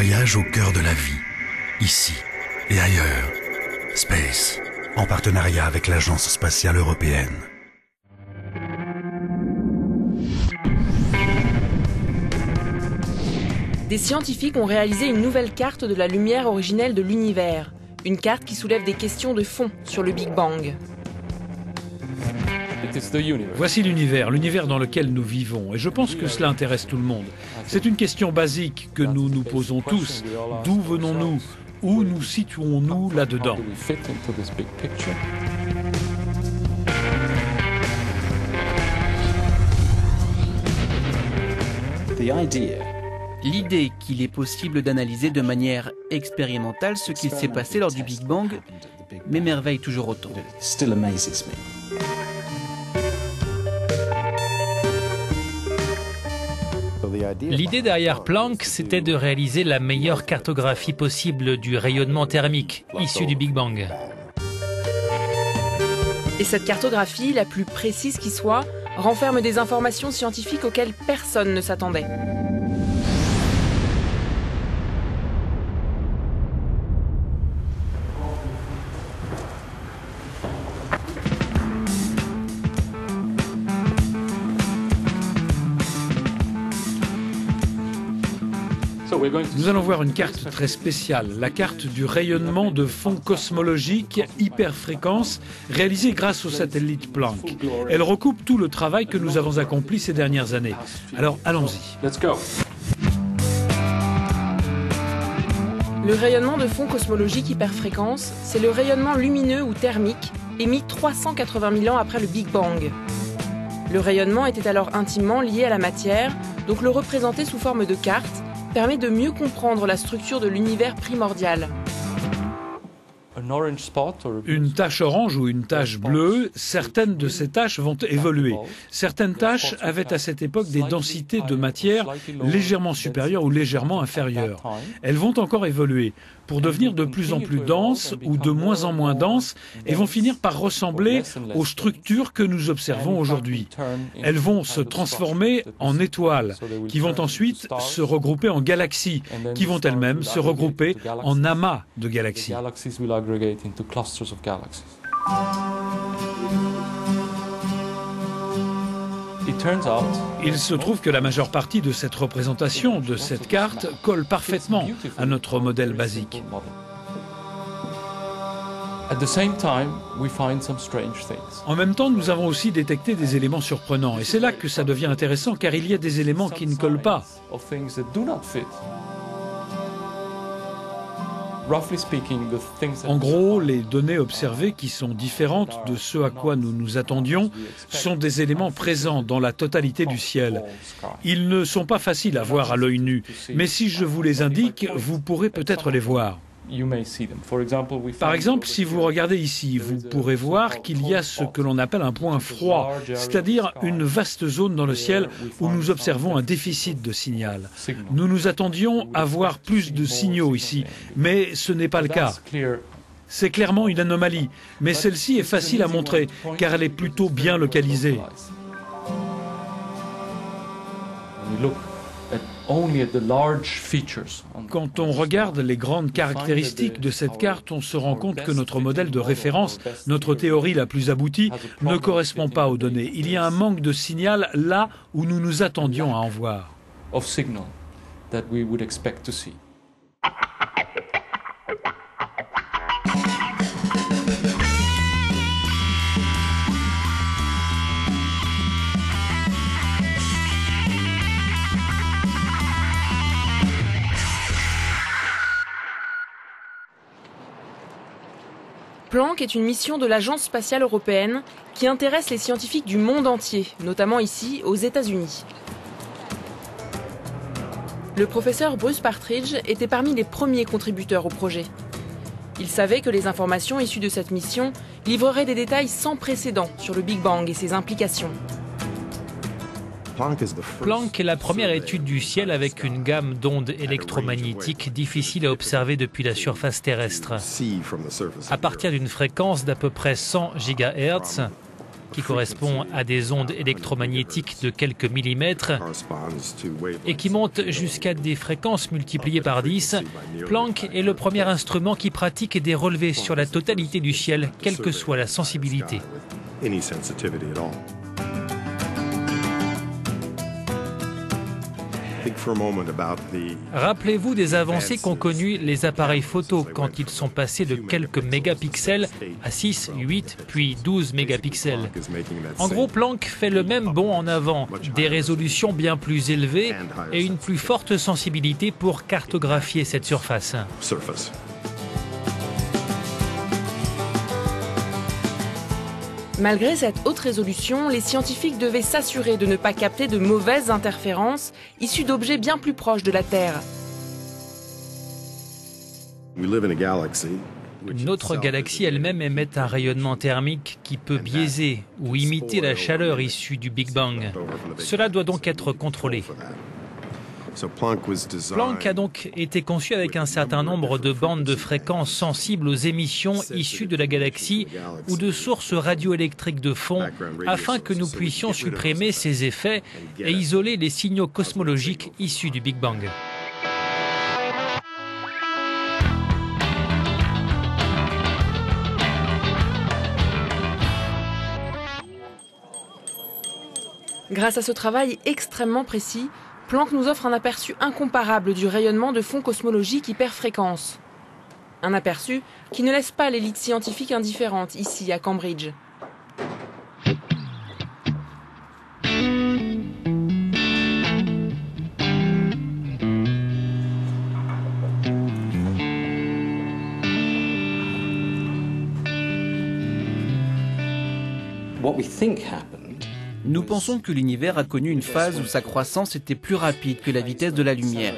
voyage au cœur de la vie, ici et ailleurs. Space, en partenariat avec l'Agence spatiale européenne. Des scientifiques ont réalisé une nouvelle carte de la lumière originelle de l'univers. Une carte qui soulève des questions de fond sur le Big Bang. Voici l'univers dans lequel nous vivons. Et je pense que cela intéresse tout le monde. C'est une question basique que nous nous posons tous. D'où venons-nous? Où nous situons-nous là-dedans? L'idée qu'il est possible d'analyser de manière expérimentale ce qu'il s'est passé lors du Big Bang m'émerveille toujours autant. L'idée derrière Planck, c'était de réaliser la meilleure cartographie possible du rayonnement thermique issu du Big Bang. Et cette cartographie, la plus précise qui soit, renferme des informations scientifiques auxquelles personne ne s'attendait. Nous allons voir une carte très spéciale, la carte du rayonnement de fond cosmologique hyperfréquence réalisée grâce au satellite Planck. Elle recoupe tout le travail que nous avons accompli ces dernières années. Alors allons-y. Le rayonnement de fond cosmologique hyperfréquence, c'est le rayonnement lumineux ou thermique émis 380 000 ans après le Big Bang. Le rayonnement était alors intimement lié à la matière, donc le représenter sous forme de carte permet de mieux comprendre la structure de l'univers primordial. Une tache orange ou une tache bleue, certaines de ces taches vont évoluer. Certaines taches avaient à cette époque des densités de matière légèrement supérieures ou légèrement inférieures. Elles vont encore évoluer pour devenir de plus en plus denses ou de moins en moins denses et vont finir par ressembler aux structures que nous observons aujourd'hui. Elles vont se transformer en étoiles, qui vont ensuite se regrouper en galaxies, qui vont elles-mêmes se regrouper en amas de galaxies. Il se trouve que la majeure partie de cette représentation, de cette carte, colle parfaitement à notre modèle basique. En même temps, nous avons aussi détecté des éléments surprenants. Et c'est là que ça devient intéressant, car il y a des éléments qui ne collent pas. En gros, les données observées qui sont différentes de ce à quoi nous nous attendions sont des éléments présents dans la totalité du ciel. Ils ne sont pas faciles à voir à l'œil nu, mais si je vous les indique, vous pourrez peut-être les voir. Par exemple, si vous regardez ici, vous pourrez voir qu'il y a ce que l'on appelle un point froid, c'est-à-dire une vaste zone dans le ciel où nous observons un déficit de signal. Nous nous attendions à voir plus de signaux ici, mais ce n'est pas le cas. C'est clairement une anomalie, mais celle-ci est facile à montrer, car elle est plutôt bien localisée. Quand on regarde les grandes caractéristiques de cette carte, on se rend compte que notre modèle de référence, notre théorie la plus aboutie, ne correspond pas aux données. Il y a un manque de signal là où nous nous attendions à en voir. Planck est une mission de l'Agence spatiale européenne qui intéresse les scientifiques du monde entier, notamment ici aux États-Unis. Le professeur Bruce Partridge était parmi les premiers contributeurs au projet. Il savait que les informations issues de cette mission livreraient des détails sans précédent sur le Big Bang et ses implications. Planck est la première étude du ciel avec une gamme d'ondes électromagnétiques difficiles à observer depuis la surface terrestre. À partir d'une fréquence d'à peu près 100 GHz, qui correspond à des ondes électromagnétiques de quelques millimètres et qui montent jusqu'à des fréquences multipliées par 10, Planck est le premier instrument qui pratique des relevés sur la totalité du ciel, quelle que soit la sensibilité. Rappelez-vous des avancées qu'ont connues les appareils photo quand ils sont passés de quelques mégapixels à 6, 8, puis 12 mégapixels. En gros, Planck fait le même bond en avant, des résolutions bien plus élevées et une plus forte sensibilité pour cartographier cette surface. Malgré cette haute résolution, les scientifiques devaient s'assurer de ne pas capter de mauvaises interférences issues d'objets bien plus proches de la Terre. Notre galaxie elle-même émet un rayonnement thermique qui peut biaiser ou imiter la chaleur issue du Big Bang. Cela doit donc être contrôlé. Planck a donc été conçu avec un certain nombre de bandes de fréquences sensibles aux émissions issues de la galaxie ou de sources radioélectriques de fond afin que nous puissions supprimer ces effets et isoler les signaux cosmologiques issus du Big Bang. Grâce à ce travail extrêmement précis, Planck nous offre un aperçu incomparable du rayonnement de fonds cosmologiques hyperfréquences. Un aperçu qui ne laisse pas l'élite scientifique indifférente ici à Cambridge. Nous pensons que l'univers a connu une phase où sa croissance était plus rapide que la vitesse de la lumière.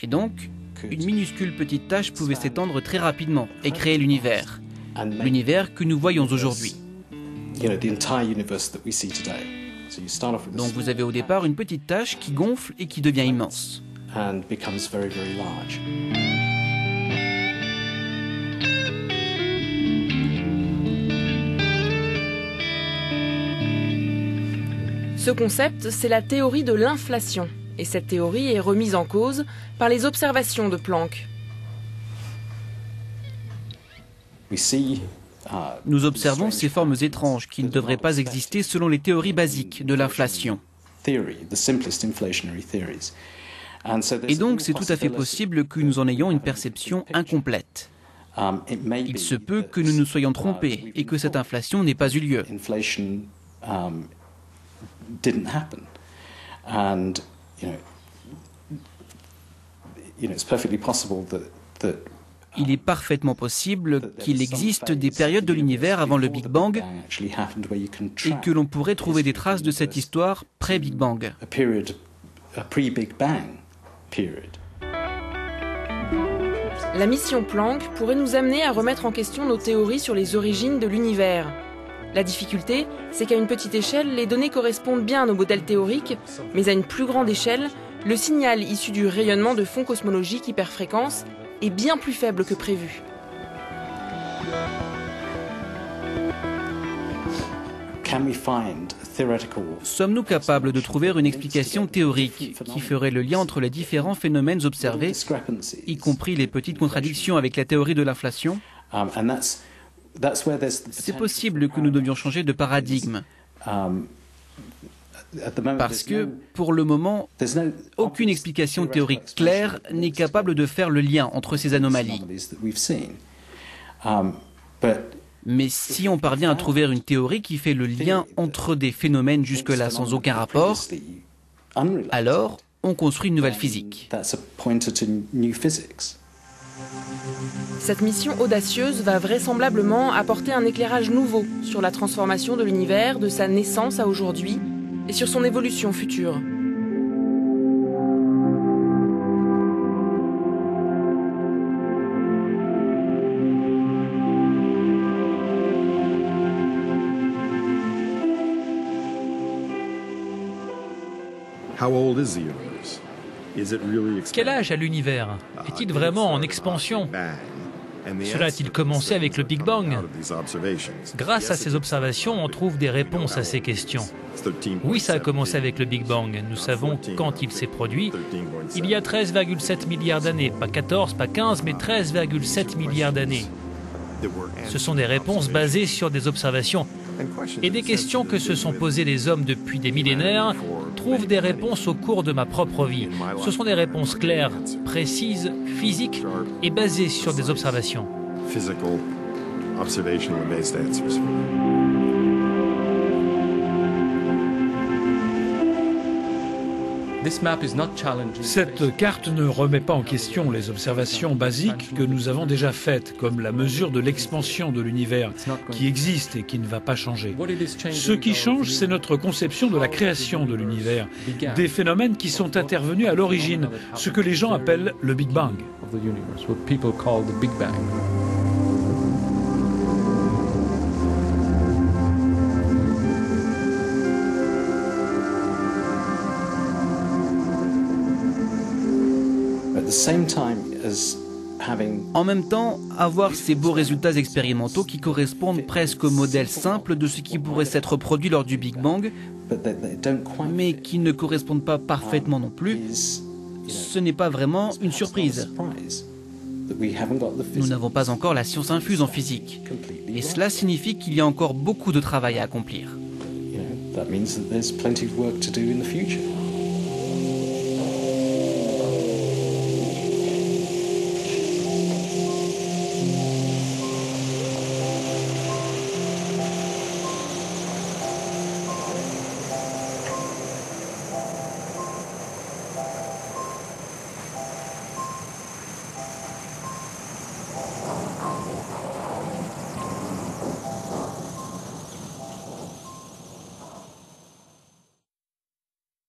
Et donc, une minuscule petite tache pouvait s'étendre très rapidement et créer l'univers. L'univers que nous voyons aujourd'hui. Donc vous avez au départ une petite tache qui gonfle et qui devient immense. Ce concept, c'est la théorie de l'inflation. Et cette théorie est remise en cause par les observations de Planck. Nous observons ces formes étranges qui ne devraient pas exister selon les théories basiques de l'inflation. Et donc c'est tout à fait possible que nous en ayons une perception incomplète. Il se peut que nous nous soyons trompés et que cette inflation n'ait pas eu lieu. Il est parfaitement possible qu'il existe des périodes de l'univers avant le Big Bang et que l'on pourrait trouver des traces de cette histoire pré-Big Bang. La mission Planck pourrait nous amener à remettre en question nos théories sur les origines de l'univers. La difficulté, c'est qu'à une petite échelle, les données correspondent bien à nos modèles théoriques, mais à une plus grande échelle, le signal issu du rayonnement de fonds cosmologiques hyperfréquences est bien plus faible que prévu. Sommes-nous capables de trouver une explication théorique qui ferait le lien entre les différents phénomènes observés, y compris les petites contradictions avec la théorie de l'inflation ? C'est possible que nous devions changer de paradigme. Parce que, pour le moment, aucune explication théorique claire n'est capable de faire le lien entre ces anomalies. Mais si on parvient à trouver une théorie qui fait le lien entre des phénomènes jusque-là sans aucun rapport, alors on construit une nouvelle physique. Cette mission audacieuse va vraisemblablement apporter un éclairage nouveau sur la transformation de l'univers de sa naissance à aujourd'hui et sur son évolution future. Quel âge a l'univers? Est-il vraiment en expansion? Cela a-t-il commencé avec le Big Bang? Grâce à ces observations, on trouve des réponses à ces questions. Oui, ça a commencé avec le Big Bang. Nous savons quand il s'est produit. Il y a 13,7 milliards d'années. Pas 14, pas 15, mais 13,7 milliards d'années. Ce sont des réponses basées sur des observations. Et des questions que se sont posées les hommes depuis des millénaires trouvent des réponses au cours de ma propre vie. Ce sont des réponses claires, précises, physiques et basées sur des observations. Cette carte ne remet pas en question les observations basiques que nous avons déjà faites, comme la mesure de l'expansion de l'univers, qui existe et qui ne va pas changer. Ce qui change, c'est notre conception de la création de l'univers, des phénomènes qui sont intervenus à l'origine, ce que les gens appellent le Big Bang. En même temps, avoir ces beaux résultats expérimentaux qui correspondent presque au modèle simple de ce qui pourrait s'être reproduit lors du Big Bang, mais qui ne correspondent pas parfaitement non plus, ce n'est pas vraiment une surprise. Nous n'avons pas encore la science infuse en physique, et cela signifie qu'il y a encore beaucoup de travail à accomplir. That means that there's plenty of work to do in the future.